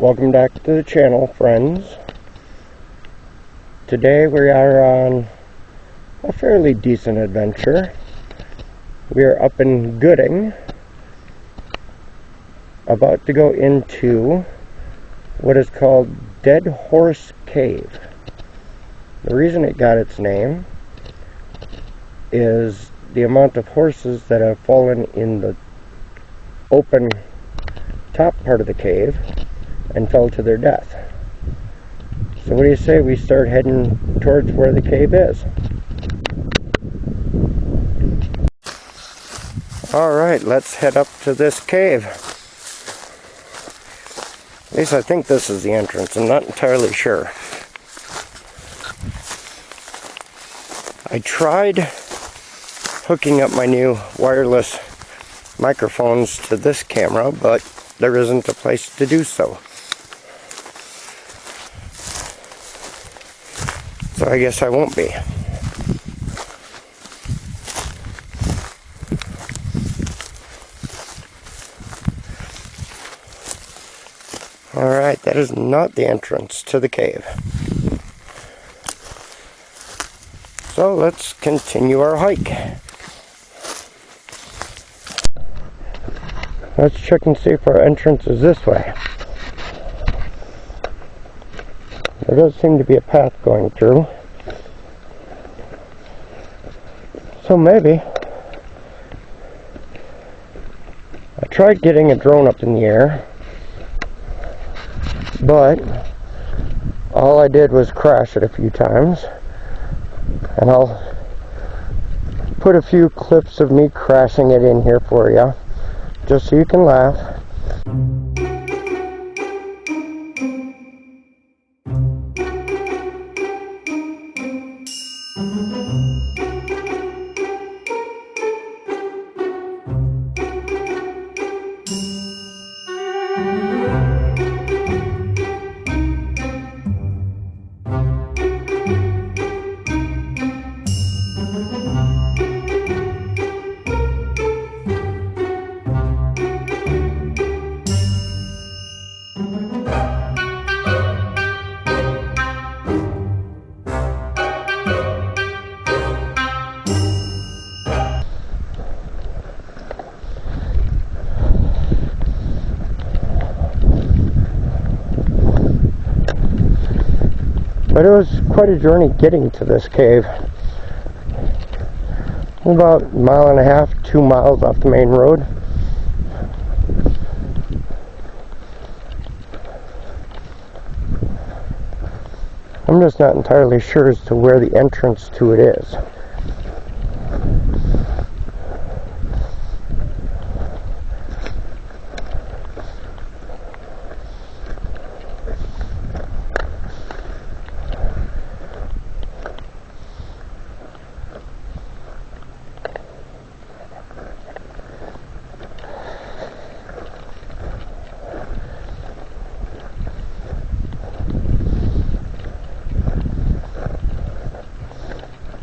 Welcome back to the channel, friends. Today we are on a fairly decent adventure. We are up in Gooding, about to go into what is called Dead Horse Cave. The reason it got its name is the amount of horses that have fallen in the open top part of the cave and fell to their death. So what do you say we start heading towards where the cave is? Alright, let's head up to this cave. At least I think this is the entrance. I'm not entirely sure. I tried hooking up my new wireless microphones to this camera, but there isn't a place to do so. So I guess I won't be. Alright, that is not the entrance to the cave. So let's continue our hike. Let's check and see if our entrance is this way. There does seem to be a path going through. So maybe. I tried getting a drone up in the air, but all I did was crash it a few times. And I'll put a few clips of me crashing it in here for you, just so you can laugh. But it was quite a journey getting to this cave. About a mile and a half, 2 miles off the main road. I'm just not entirely sure as to where the entrance to it is.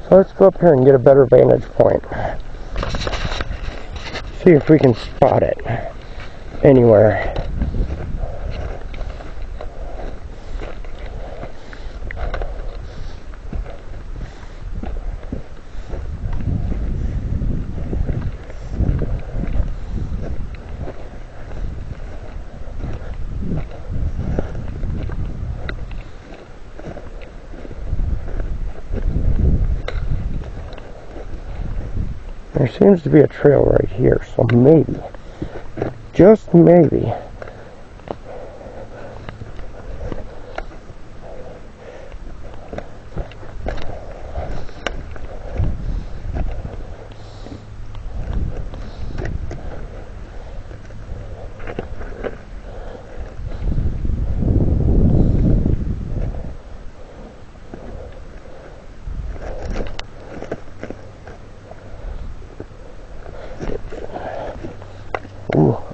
So let's go up here and get a better vantage point. See if we can spot it anywhere. There seems to be a trail right here, so maybe, just maybe,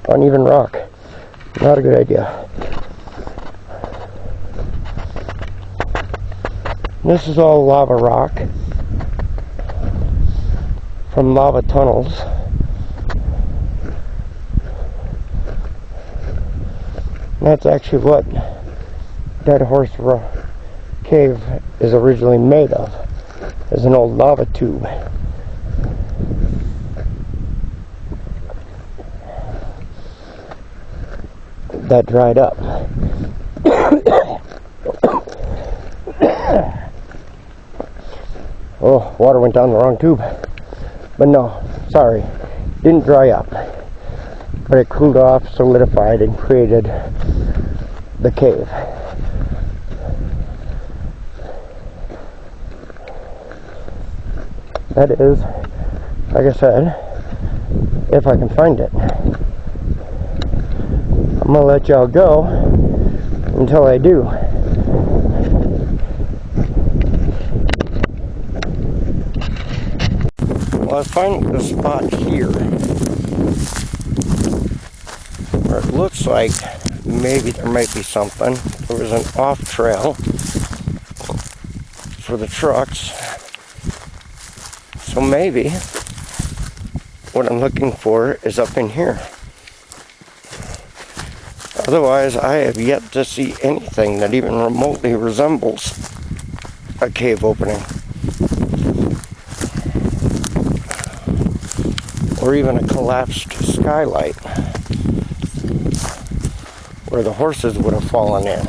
uneven rock. Not a good idea. This is all lava rock from lava tunnels. That's actually what Dead Horse Cave is originally made of, is an old lava tube. That dried up. Oh, water went down the wrong tube. But no, sorry, didn't dry up. But it cooled off, solidified, and created the cave. That is, like I said, if I can find it. I'm gonna let y'all go until I do. Well, I find the spot here where it looks like maybe there might be something. There was an off trail for the trucks. So maybe what I'm looking for is up in here. Otherwise, I have yet to see anything that even remotely resembles a cave opening. Or even a collapsed skylight where the horses would have fallen in.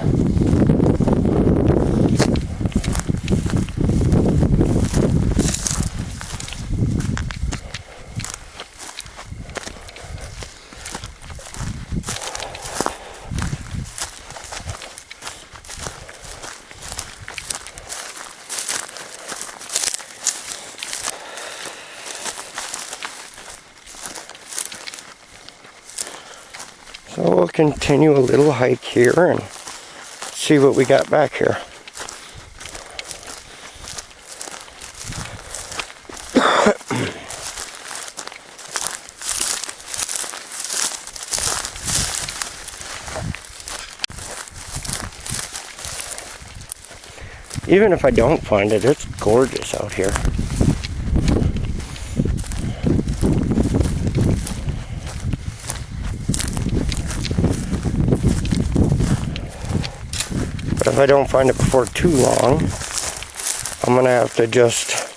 So we'll continue a little hike here and see what we got back here. Even if I don't find it, it's gorgeous out here. But if I don't find it before too long, I'm gonna have to just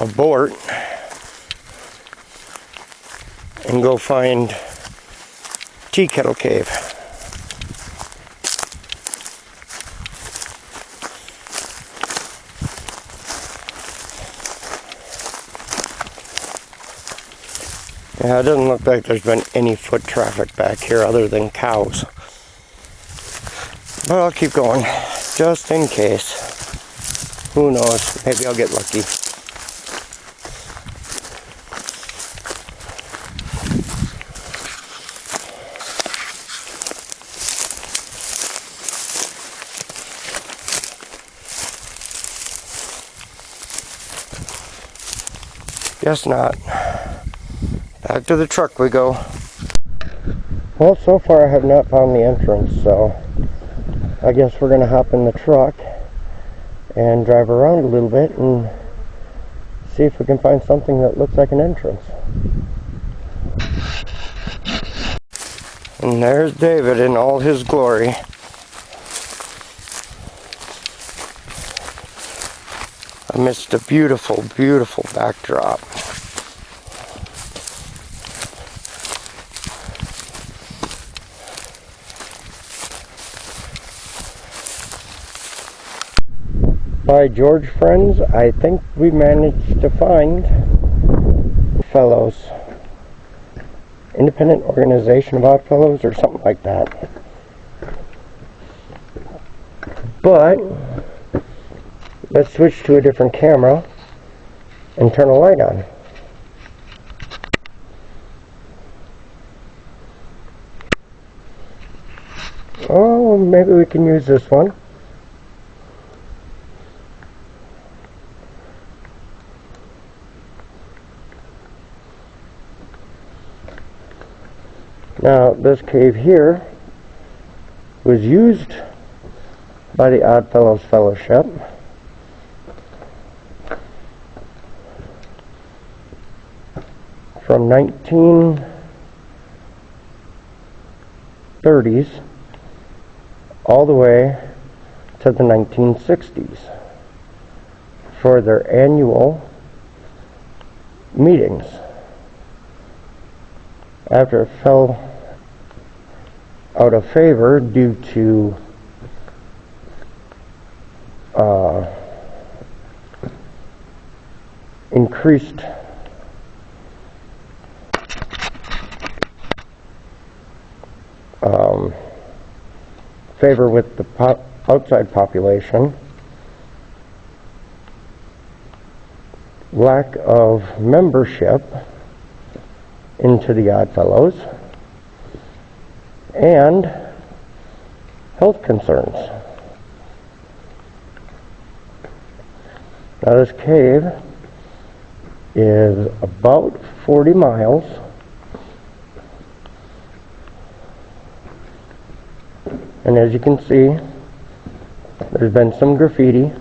abort and go find Tea Kettle Cave. Yeah, it doesn't look like there's been any foot traffic back here other than cows. But I'll keep going, just in case. Who knows, maybe I'll get lucky. Guess not. Back to the truck we go. Well, so far I have not found the entrance, so I guess we're going to hop in the truck and drive around a little bit and see if we can find something that looks like an entrance. And there's David in all his glory. Amidst a beautiful, beautiful backdrop. By George, friends, I think we managed to find Fellows. Independent Organization of Odd Fellows or something like that. But let's switch to a different camera and turn a light on. Oh, maybe we can use this one. Now, this cave here was used by the Odd Fellows Fellowship from 1930s all the way to the 1960s for their annual meetings. After it fell out of favor due to increased favor with the outside population, lack of membership into the Oddfellows, and health concerns. Now this cave is about 40 miles and as you can see, there's been some graffiti.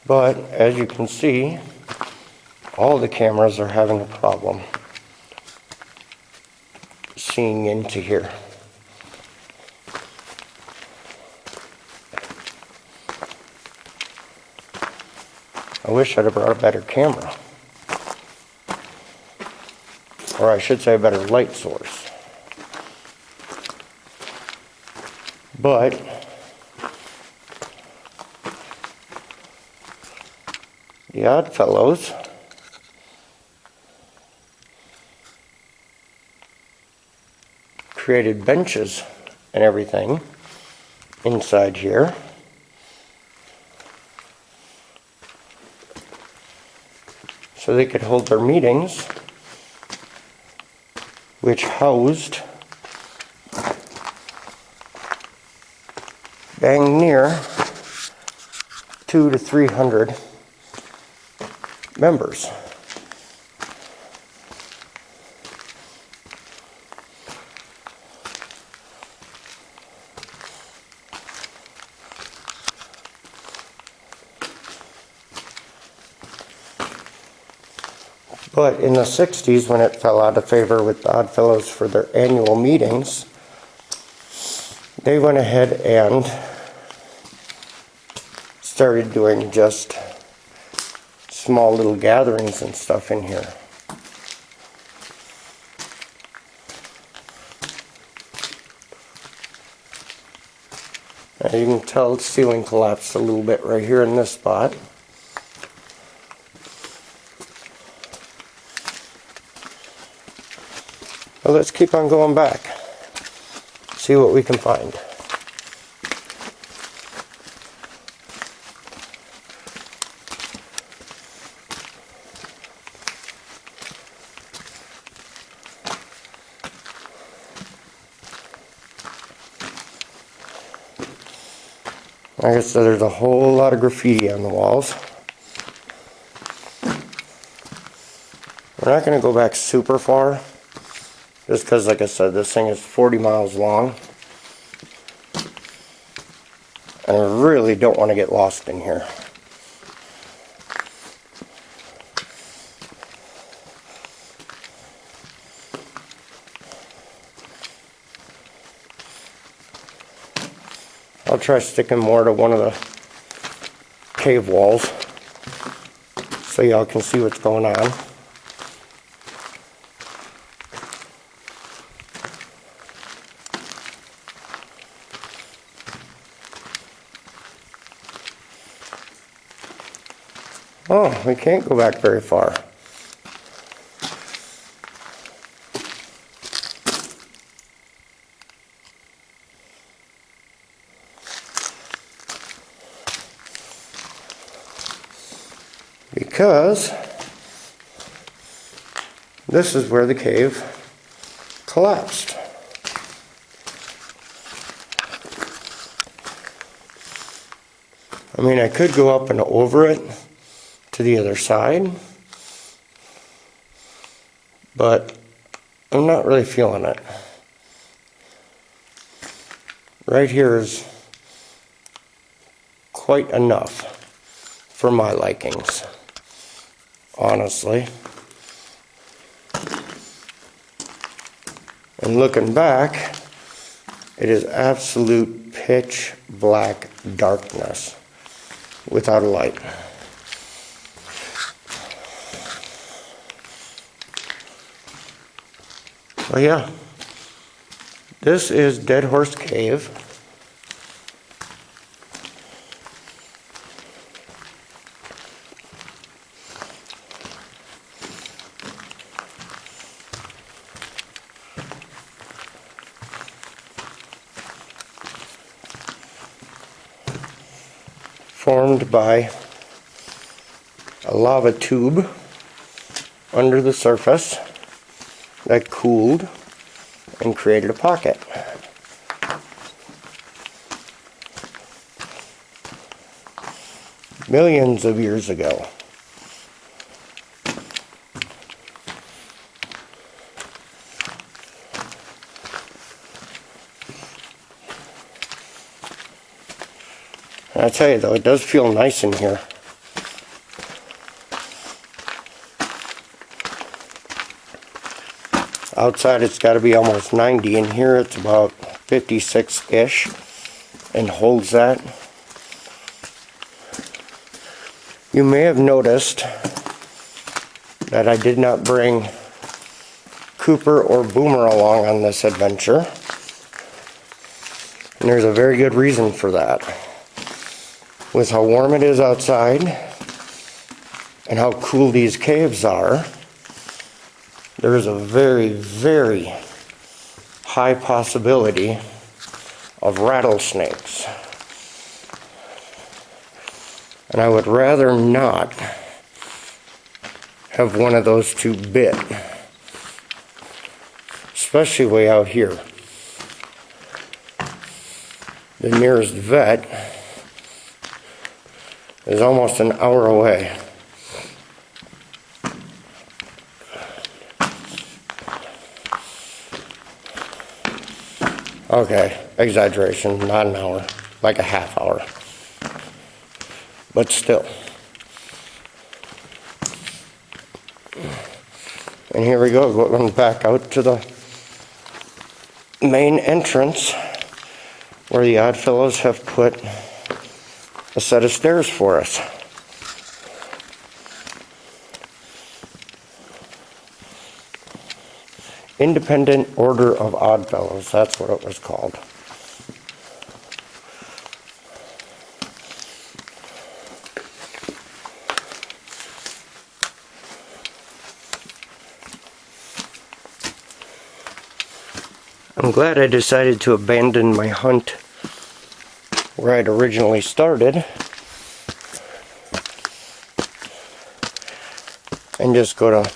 But as you can see, all the cameras are having a problem seeing into here. I wish I'd have brought a better camera. Or I should say a better light source. But the Oddfellows created benches and everything inside here. So they could hold their meetings, which housed dang near 200 to 300 members. But in the 60s, when it fell out of favor with the Oddfellows for their annual meetings, they went ahead and started doing just small little gatherings and stuff in here. Now you can tell the ceiling collapsed a little bit right here in this spot. Well, let's keep on going back, see what we can find. Like I said, there's a whole lot of graffiti on the walls. We're not going to go back super far. Just because, like I said, this thing is 40 miles long. And I really don't want to get lost in here. I'll try sticking more to one of the cave walls so y'all can see what's going on. Oh, we can't go back very far. Because this is where the cave collapsed. I mean, I could go up and over it to the other side, but I'm not really feeling it. right here is quite enough for my likings, honestly. And looking back, it is absolute pitch black darkness without a light. So yeah, this is Dead Horse Cave. Formed by a lava tube under the surface that cooled and created a pocket. Millions of years ago. And I tell you though, it does feel nice in here. Outside it's got to be almost 90. In here it's about 56-ish and holds that. You may have noticed that I did not bring Cooper or Boomer along on this adventure. And there's a very good reason for that. With how warm it is outside and how cool these caves are, there is a very, very high possibility of rattlesnakes. And I would rather not have one of those two bit, especially way out here. The nearest vet is almost an hour away. Okay, exaggeration, not an hour, like a half hour. But still. And here we go, going back out to the main entrance where the Oddfellows have put a set of stairs for us. Independent Order of Oddfellows, that's what it was called. I'm glad I decided to abandon my hunt where I'd originally started and just go to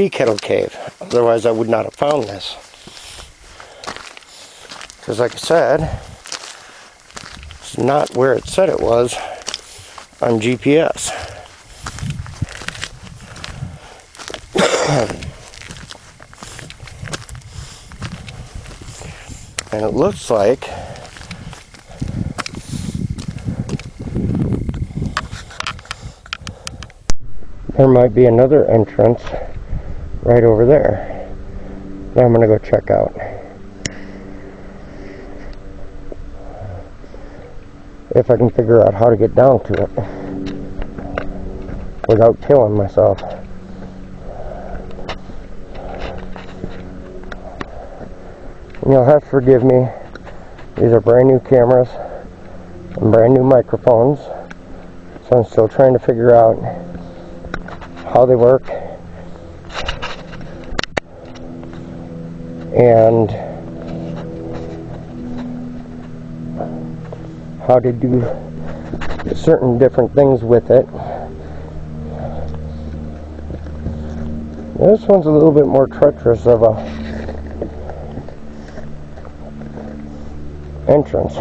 Kettle Cave. Otherwise I would not have found this. Because like I said, it's not where it said it was on GPS. And it looks like there might be another entrance right over there that I'm going to go check out. If I can figure out how to get down to it without killing myself. And you'll have to forgive me. These are brand new cameras and brand new microphones. So I'm still trying to figure out how they work and how to do certain different things with it. This one's a little bit more treacherous of a entrance.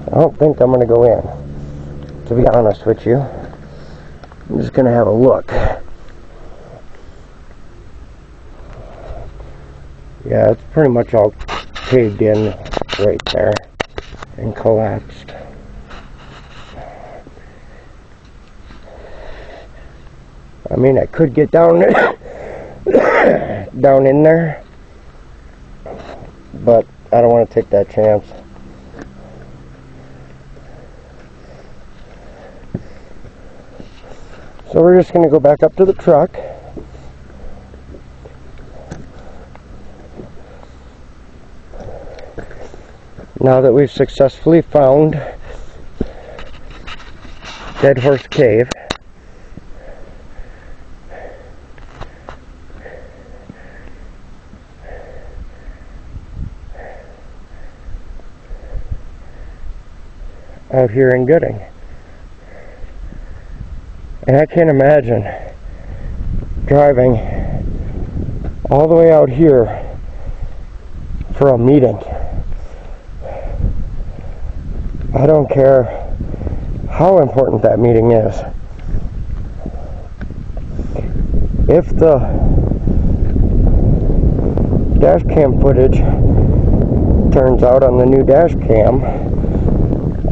I don't think I'm going to go in, to be honest with you. I'm just going to have a look. Yeah, it's pretty much all caved in right there and collapsed. I mean, I could get down down in there, but I don't want to take that chance. So we're just going to go back up to the truck. Now that we've successfully found Dead Horse Cave. Out here in Gooding. And I can't imagine driving all the way out here for a meeting. I don't care how important that meeting is. If the dash cam footage turns out on the new dash cam,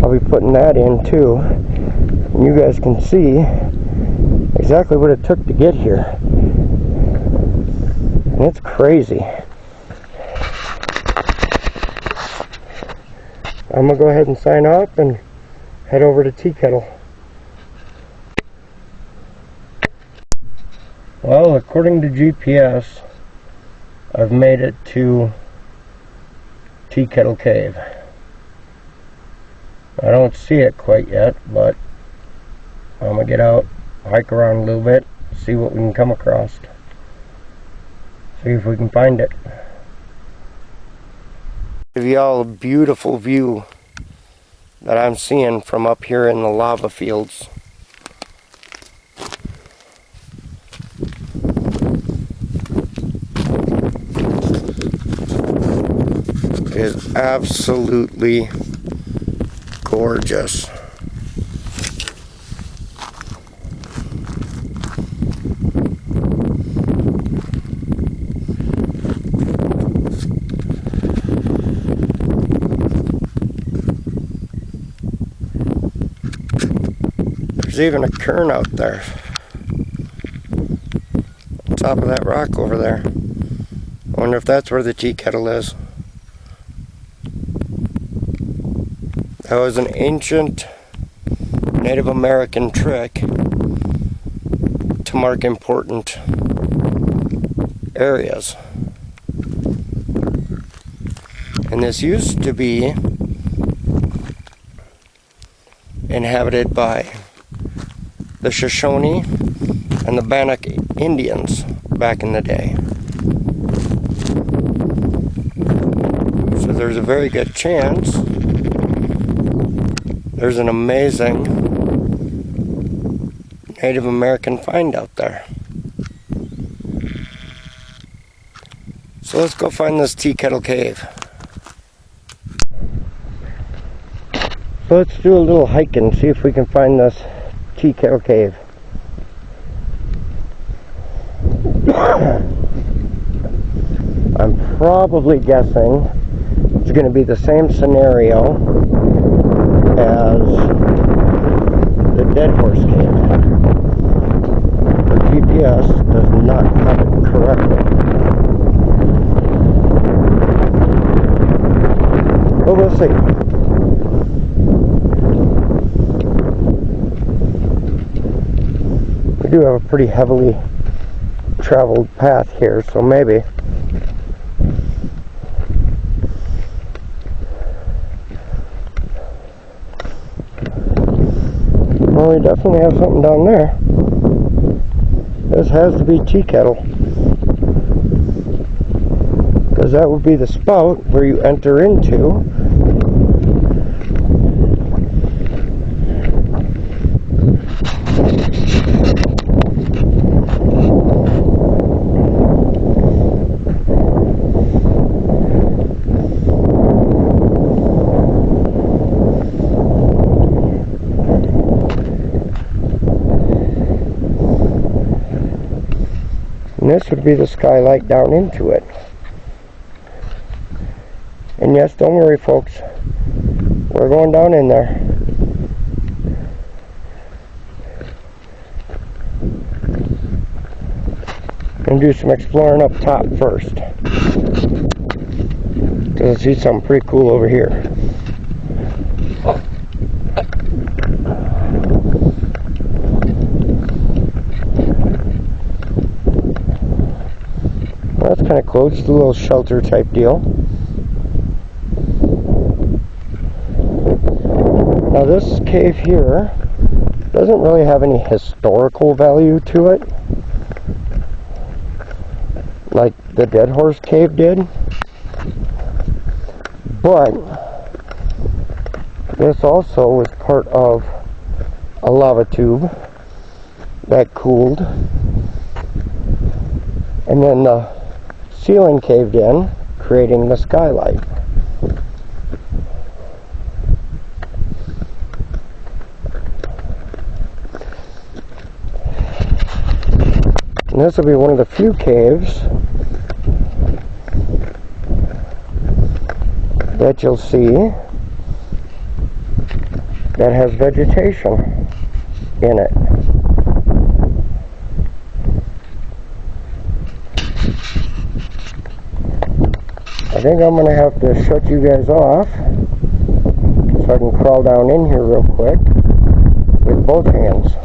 I'll be putting that in too. And you guys can see exactly what it took to get here. And it's crazy. I'm going to go ahead and sign off and head over to Tea Kettle. Well, according to GPS, I've made it to Tea Kettle Cave. I don't see it quite yet, but I'm going to get out, hike around a little bit, see what we can come across. See if we can find it. Give y'all a beautiful view that I'm seeing from up here in the lava fields. It is absolutely gorgeous. There's even a kern out there on top of that rock over there. I wonder if that's where the tea kettle is. That was an ancient Native American trick to mark important areas. And this used to be inhabited by the Shoshone and the Bannock Indians back in the day. So there's a very good chance there's an amazing Native American find out there. So let's go find this Tea Kettle Cave. So let's do a little hike and see if we can find this Tea Kettle Cave. I'm probably guessing it's going to be the same scenario as the Dead Horse Cave. The GPS does not have it correctly. But we'll see. We do have a pretty heavily traveled path here, so maybe. Well, we definitely have something down there. This has to be Tea Kettle, because that would be the spout where you enter into. And this would be the skylight down into it. And yes, don't worry folks, we're going down in there. Gonna do some exploring up top first, because I see something pretty cool over here. Well, that's kind of cool, just a little shelter type deal. Now this cave here doesn't really have any historical value to it, like the Dead Horse Cave did, but this also was part of a lava tube that cooled, and then the ceiling caved in, creating the skylight. And this will be one of the few caves that you'll see that has vegetation in it. I think I'm going to have to shut you guys off so I can crawl down in here real quick with both hands.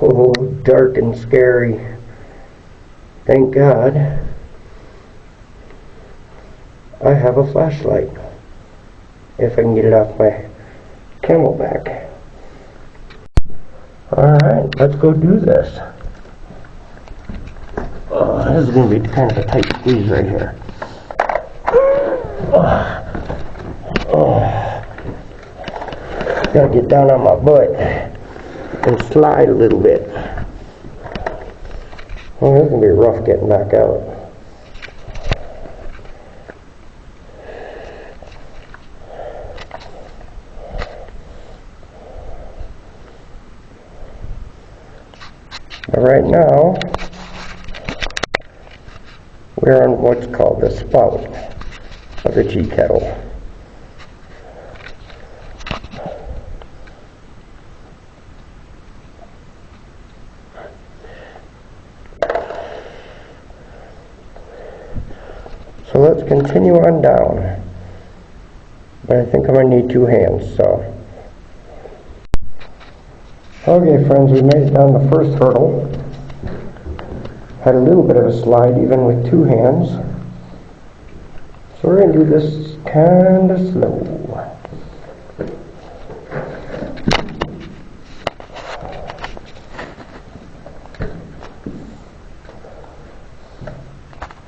Oh, dark and scary. Thank God I have a flashlight, if I can get it off my camelback. Alright, let's go do this. Oh, this is going to be kind of a tight squeeze right here. Gotta get down on my butt and slide a little bit. Oh, this is going to be rough getting back out. But right now, we're on what's called the spout of the tea kettle. So let's continue on down. But I think I'm going to need two hands, so. Okay friends, we made it down the first hurdle. Had a little bit of a slide even with two hands. So we're going to do this kind of slow.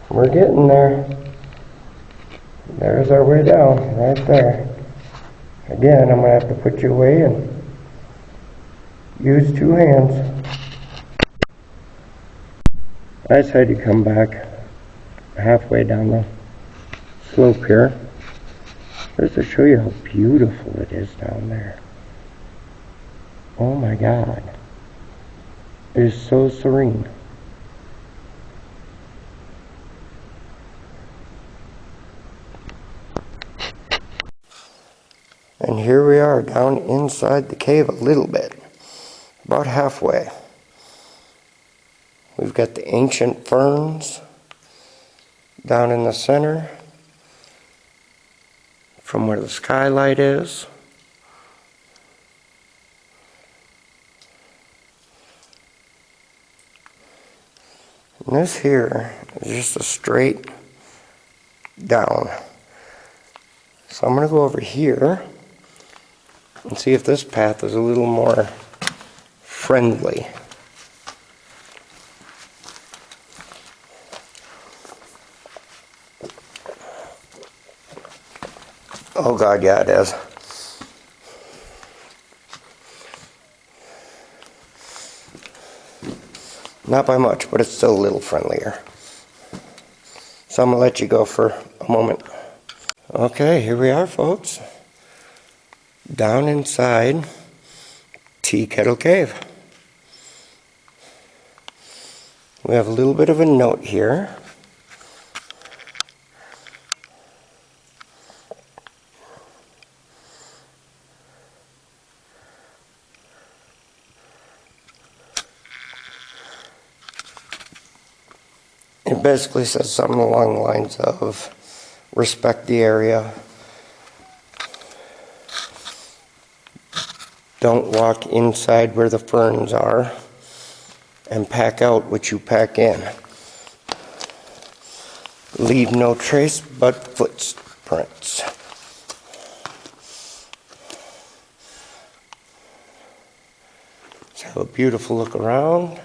We're getting there. There's our way down, right there. Again, I'm going to have to put you away and use two hands. I decided to come back halfway down the slope here just to show you how beautiful it is down there. Oh my God. It is so serene. And here we are down inside the cave a little bit, about halfway. We've got the ancient ferns down in the center from where the skylight is. And this here is just a straight down. So I'm going to go over here and see if this path is a little more friendly. Oh God, yeah, it is. Not by much, but it's still a little friendlier. So I'm going to let you go for a moment. Okay, here we are, folks. Down inside Tea Kettle Cave. We have a little bit of a note here. It basically says something along the lines of respect the area, don't walk inside where the ferns are, and pack out what you pack in. Leave no trace but footprints. Let's have a beautiful look around.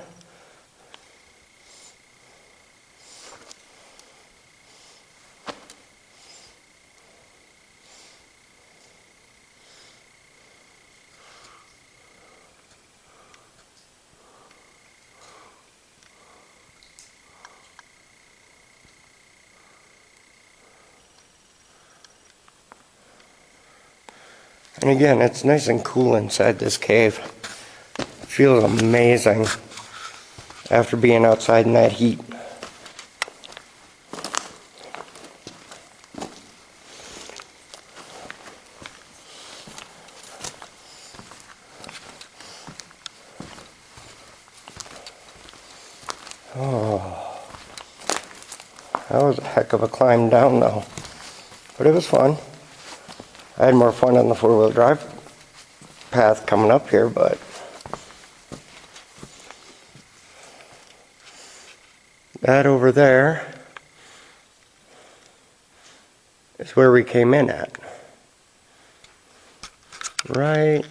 And again, it's nice and cool inside this cave. It feels amazing after being outside in that heat. Oh, that was a heck of a climb down though, but it was fun. I had more fun on the four-wheel drive path coming up here, but that over there is where we came in at. Right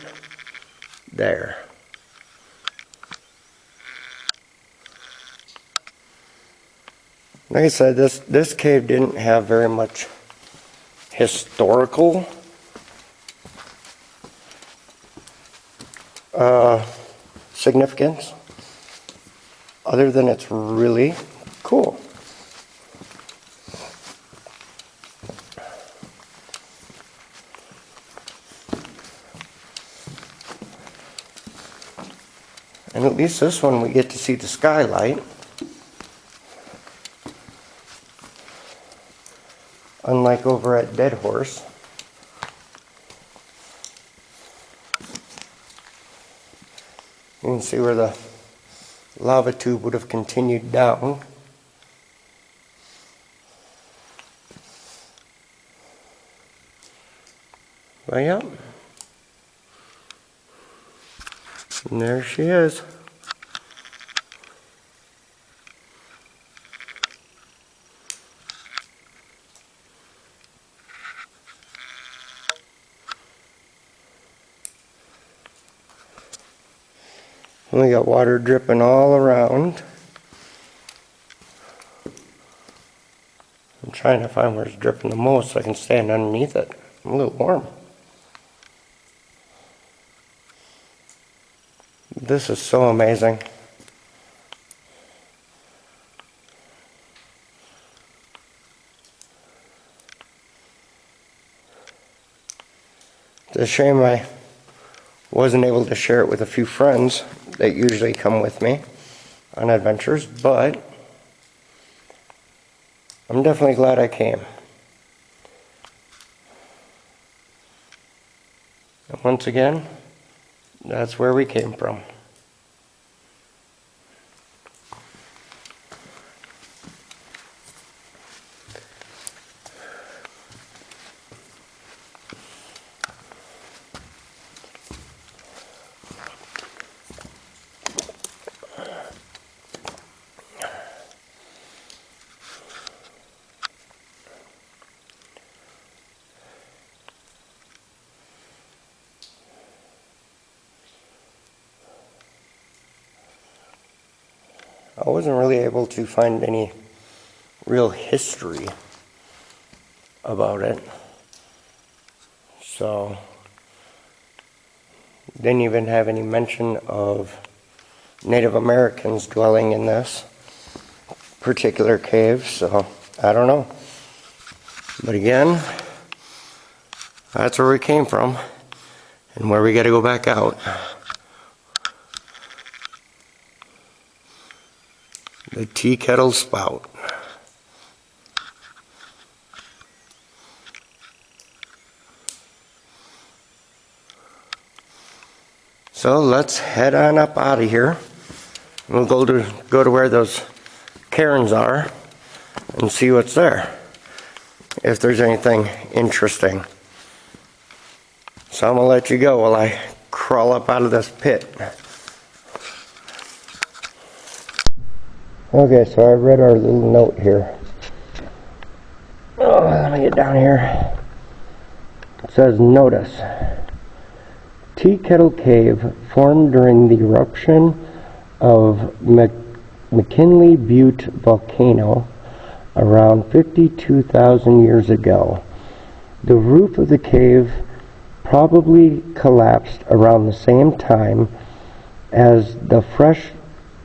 there. Like I said, this cave didn't have very much historical significance, other than it's really cool. And at least this one we get to see the skylight. Unlike over at Dead Horse. You can see where the lava tube would have continued down. But yeah. And there she is. We got water dripping all around. I'm trying to find where it's dripping the most so I can stand underneath it. I'm a little warm. This is so amazing. It's a shame I wasn't able to share it with a few friends that usually come with me on adventures, but I'm definitely glad I came. And once again, that's where we came from. I wasn't really able to find any real history about it. So, didn't even have any mention of Native Americans dwelling in this particular cave, so I don't know. But again, that's where we came from and where we got to go back out. The tea kettle spout. So let's head on up out of here. We'll go to where those cairns are. and see what's there, if there's anything interesting. So I'm going to let you go while I crawl up out of this pit. Okay, so I read our little note here. Oh, let me get down here. It says, notice, Tea Kettle Cave formed during the eruption of McKinley Butte volcano around 52,000 years ago. The roof of the cave probably collapsed around the same time as the fresh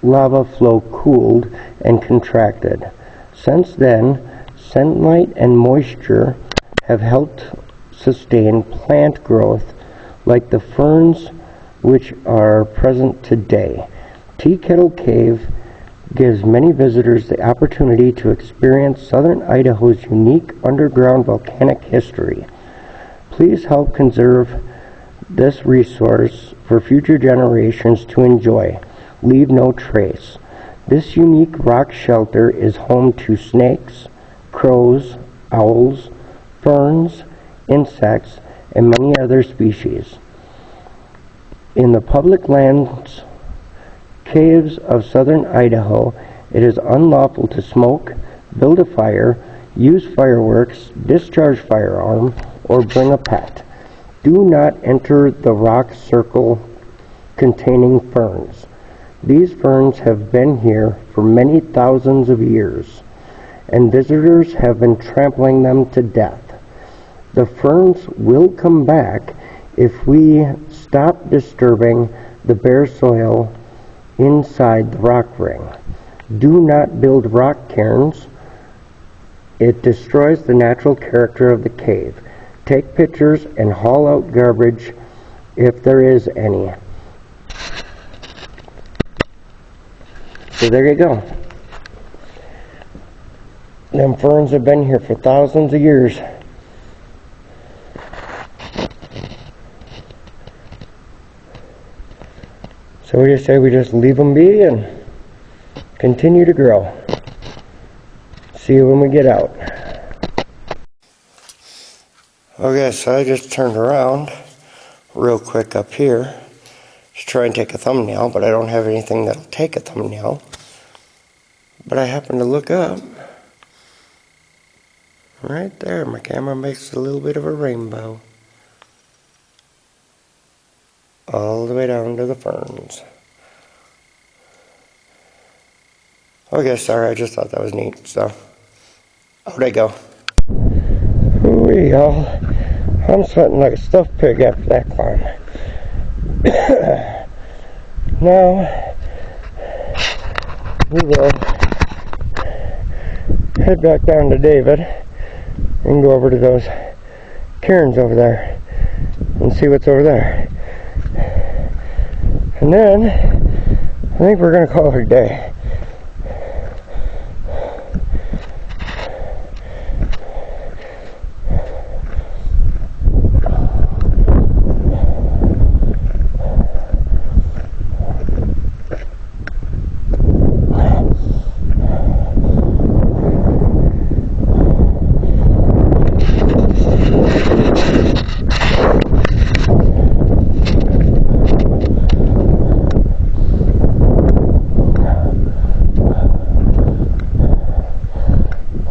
lava flow cooled and contracted. Since then, sunlight and moisture have helped sustain plant growth like the ferns which are present today. Tea Kettle Cave gives many visitors the opportunity to experience southern Idaho's unique underground volcanic history. Please help conserve this resource for future generations to enjoy. Leave no trace. This unique rock shelter is home to snakes, crows, owls, ferns, insects, and many other species. In the public lands caves of southern Idaho, it is unlawful to smoke, build a fire, use fireworks, discharge firearm, or bring a pet. Do not enter the rock circle containing ferns. These ferns have been here for many thousands of years, and visitors have been trampling them to death. The ferns will come back if we stop disturbing the bare soil inside the rock ring. Do not build rock cairns. It destroys the natural character of the cave. Take pictures and haul out garbage if there is any. So there you go. Them ferns have been here for thousands of years. So we just say we just leave them be and continue to grow. See you when we get out. Okay, so I just turned around real quick up here to try and take a thumbnail, but I don't have anything that'll take a thumbnail. But I happened to look up. Right there, my camera makes a little bit of a rainbow. All the way down to the ferns. Okay, sorry, I just thought that was neat, so out I go. Ooh-wee, y'all. I'm sweating like a stuffed pig after that climb. Now, we will head back down to David and go over to those cairns over there and see what's over there. And then, I think we're going to call it a day.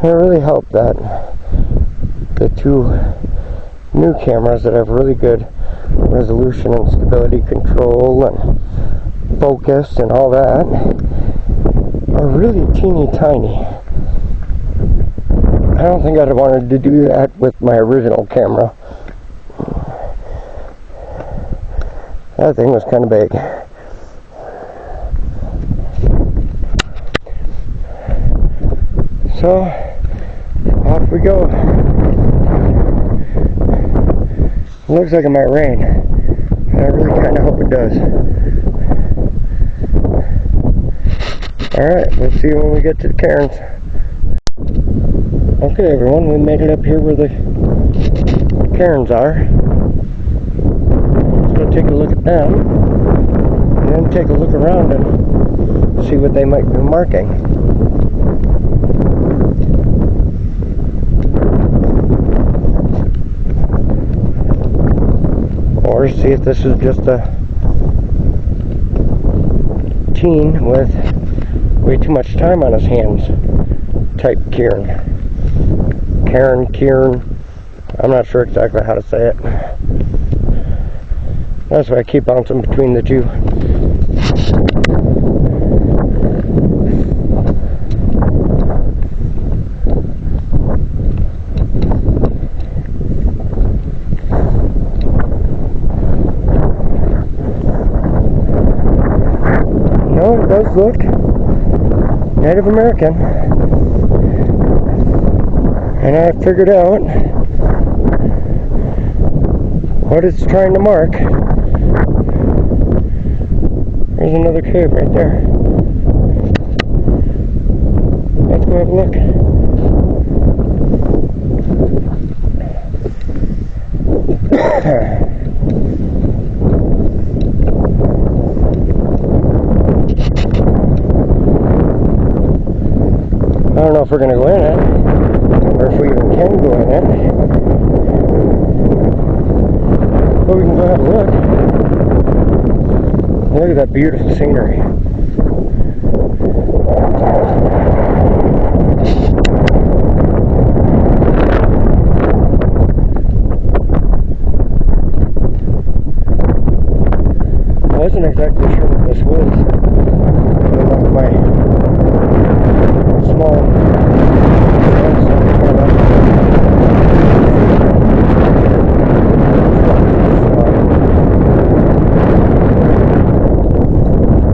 It really helped that the two new cameras that have really good resolution and stability control and focus and all that are really teeny tiny. I don't think I'd have wanted to do that with my original camera. That thing was kind of big. So, off we go. Looks like it might rain, and I really kind of hope it does. Alright, we'll see you when we get to the cairns. Okay everyone, we made it up here where the cairns are. Let's go take a look at them, and then take a look around and see what they might be marking. or see if this is just a teen with way too much time on his hands type Kieran. I'm not sure exactly how to say it. That's why I keep bouncing between the two. No, it does look Native American. And I figured out what it's trying to mark. There's another cave right there. Let's go have a look. I don't know if we're going to go in it, or if we even can go in it. But we can go have a look. Look at that beautiful scenery. I wasn't exactly sure what this was. I left my small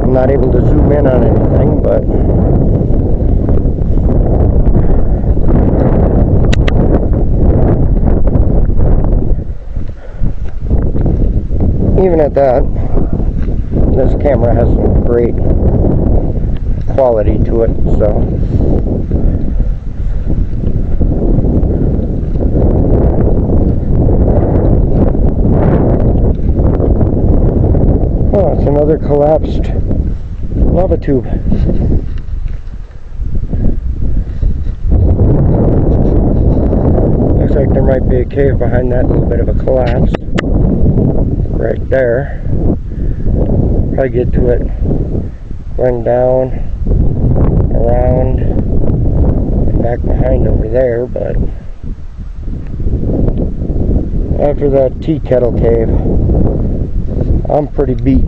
I'm not able to zoom in on anything, but even at that, this camera has some great quality to it, so oh, it's another collapsed lava tube. Looks like there might be a cave behind that little bit of a collapse right there. Probably get to it going down, around, and back behind over there, but after that tea kettle cave, I'm pretty beat.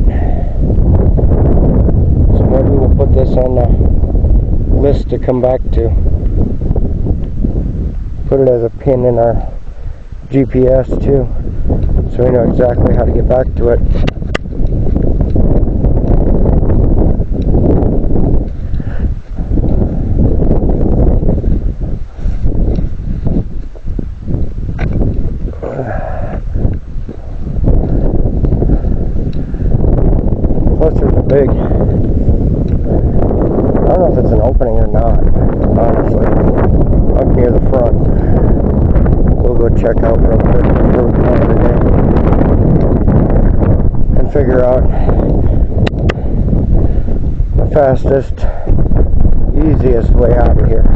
So maybe we'll put this on the list to come back to. Put it as a pin in our GPS too, so we know exactly how to get back to it. Plus there's a big, I don't know if it's an opening or not, honestly, up near the front. We'll go check out real quick before we call it a day and figure out the fastest, easiest way out of here.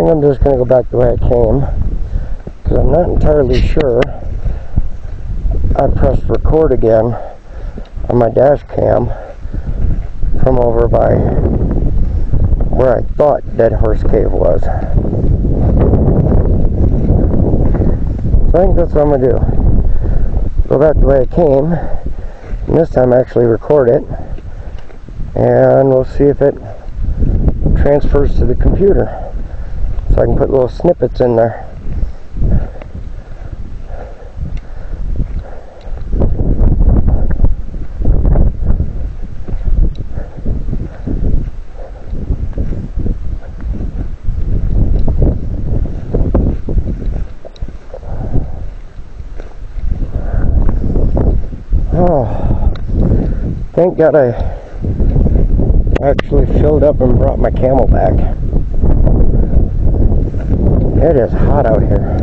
I'm just going to go back the way I came, because I'm not entirely sure. I pressed record again on my dash cam from over by where I thought Dead Horse Cave was. So I think that's what I'm going to do. Go back the way I came, and this time actually record it, and we'll see if it transfers to the computer. So I can put little snippets in there. Thank God I actually filled up and brought my camel back. It is hot out here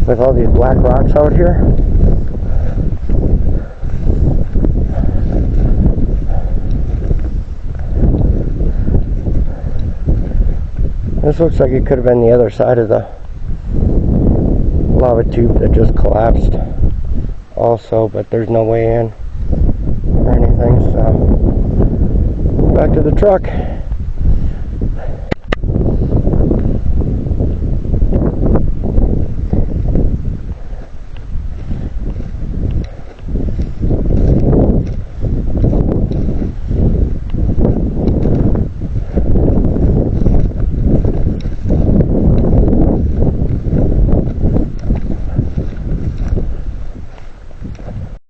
with all these black rocks out here. This looks like it could have been the other side of the lava tube that just collapsed also, but there's no way in or anything, so back to the truck.